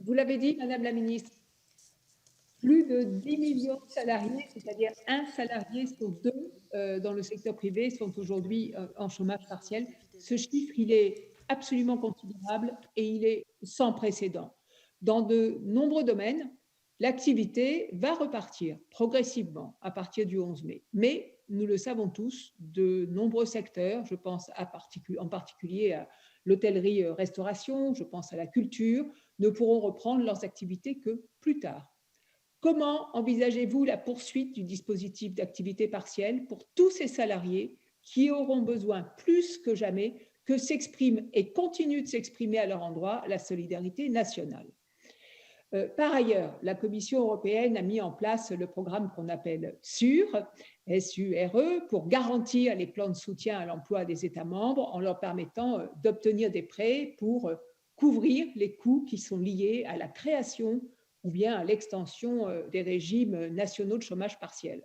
Vous l'avez dit, Madame la Ministre, plus de 10 millions de salariés, c'est-à-dire un salarié sur deux dans le secteur privé, sont aujourd'hui en chômage partiel. Ce chiffre, il est absolument considérable et il est sans précédent. Dans de nombreux domaines, l'activité va repartir progressivement à partir du 11 mai. Mais nous le savons tous, de nombreux secteurs, je pense en particulier à l'hôtellerie-restauration, je pense à la culture, ne pourront reprendre leurs activités que plus tard. Comment envisagez-vous la poursuite du dispositif d'activité partielle pour tous ces salariés qui auront besoin plus que jamais que s'exprime et continue de s'exprimer à leur endroit la solidarité nationale? Par ailleurs, la Commission européenne a mis en place le programme qu'on appelle SURE, S-U-R-E, pour garantir les plans de soutien à l'emploi des États membres en leur permettant d'obtenir des prêts pour couvrir les coûts qui sont liés à la création ou bien à l'extension des régimes nationaux de chômage partiel.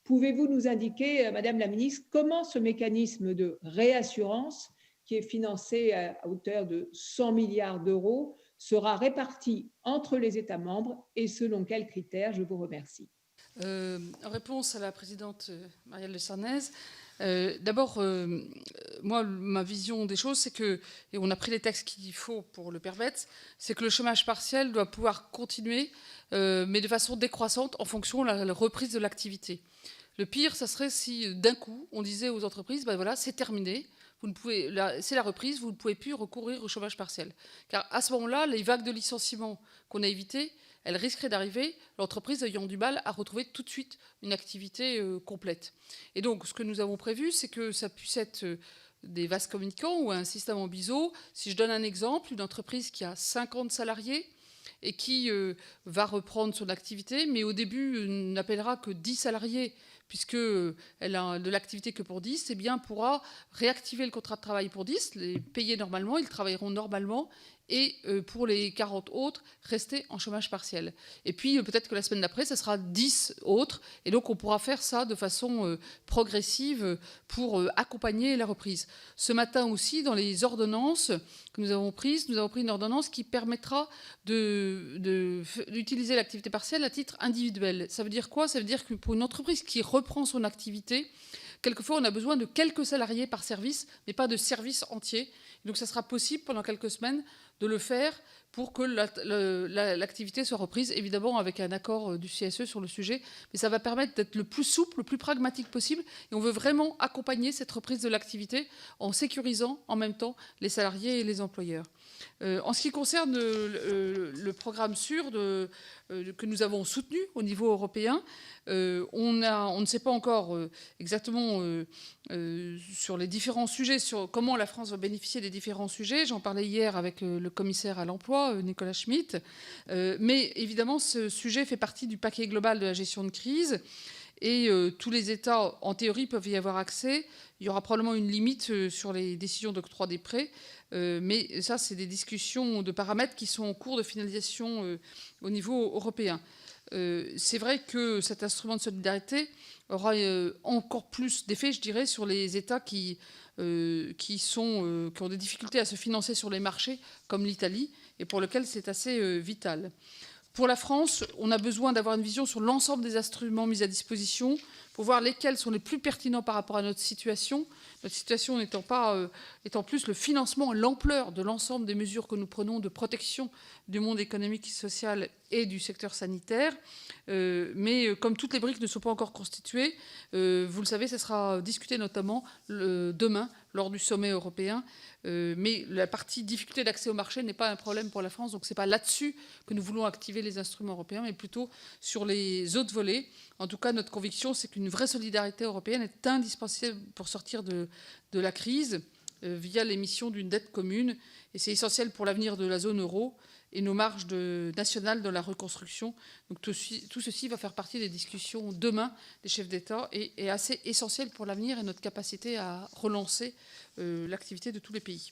Pouvez-vous nous indiquer, Madame la Ministre, comment ce mécanisme de réassurance, qui est financé à hauteur de 100 milliards d'euros, sera réparti entre les États membres et selon quels critères? Je vous remercie. En réponse à la présidente Marielle de Sarnez, d'abord, moi, ma vision des choses, c'est que, et on a pris les textes qu'il faut pour le permettre, c'est que le chômage partiel doit pouvoir continuer, mais de façon décroissante en fonction de la reprise de l'activité. Le pire, ça serait si d'un coup, on disait aux entreprises, ben voilà, c'est terminé, c'est la reprise, vous ne pouvez plus recourir au chômage partiel. Car à ce moment-là, les vagues de licenciements qu'on a évitées, elles risqueraient d'arriver, l'entreprise ayant du mal à retrouver tout de suite une activité complète. Et donc, ce que nous avons prévu, c'est que ça puisse être des vases communicants ou un système en biseau. Si je donne un exemple, une entreprise qui a 50 salariés et qui va reprendre son activité, mais au début n'appellera que 10 salariés, puisqu'elle a de l'activité que pour 10, eh bien, pourra réactiver le contrat de travail pour 10, les payer normalement, ils travailleront normalement, et pour les 40 autres, rester en chômage partiel. Et puis peut-être que la semaine d'après, ça sera 10 autres, et donc on pourra faire ça de façon progressive pour accompagner la reprise. Ce matin aussi, dans les ordonnances que nous avons pris une ordonnance qui permettra d'utiliser l'activité partielle à titre individuel. Ça veut dire quoi? Ça veut dire que pour une entreprise qui reprend son activité, quelquefois on a besoin de quelques salariés par service, mais pas de service entier. Donc ça sera possible pendant quelques semaines de le faire pour que l'activité soit reprise, évidemment avec un accord du CSE sur le sujet, mais ça va permettre d'être le plus souple, le plus pragmatique possible, et on veut vraiment accompagner cette reprise de l'activité en sécurisant en même temps les salariés et les employeurs. En ce qui concerne le programme SURE que nous avons soutenu au niveau européen, on ne sait pas encore exactement sur les différents sujets, sur comment la France va bénéficier des différents sujets. J'en parlais hier avec le commissaire à l'emploi, Nicolas Schmit. Mais évidemment, ce sujet fait partie du paquet global de la gestion de crise. Et tous les États, en théorie, peuvent y avoir accès. Il y aura probablement une limite sur les décisions d'octroi des prêts. Mais ça, c'est des discussions de paramètres qui sont en cours de finalisation au niveau européen. C'est vrai que cet instrument de solidarité aura encore plus d'effet, je dirais, sur les États qui ont des difficultés à se financer sur les marchés, comme l'Italie, et pour lesquels c'est assez vital. Pour la France, on a besoin d'avoir une vision sur l'ensemble des instruments mis à disposition pour voir lesquels sont les plus pertinents par rapport à notre situation. Notre situation étant plus le financement et l'ampleur de l'ensemble des mesures que nous prenons de protection du monde économique et social et du secteur sanitaire. Mais comme toutes les briques ne sont pas encore constituées, vous le savez, ça sera discuté notamment demain lors du sommet européen. Mais la partie difficulté d'accès au marché n'est pas un problème pour la France. Donc ce n'est pas là-dessus que nous voulons activer les instruments européens, mais plutôt sur les autres volets. En tout cas, notre conviction, c'est qu'une vraie solidarité européenne est indispensable pour sortir de la crise via l'émission d'une dette commune. Et c'est essentiel pour l'avenir de la zone euro et nos marges nationales dans la reconstruction. Donc tout ceci va faire partie des discussions demain des chefs d'État et est assez essentiel pour l'avenir et notre capacité à relancer l'activité de tous les pays.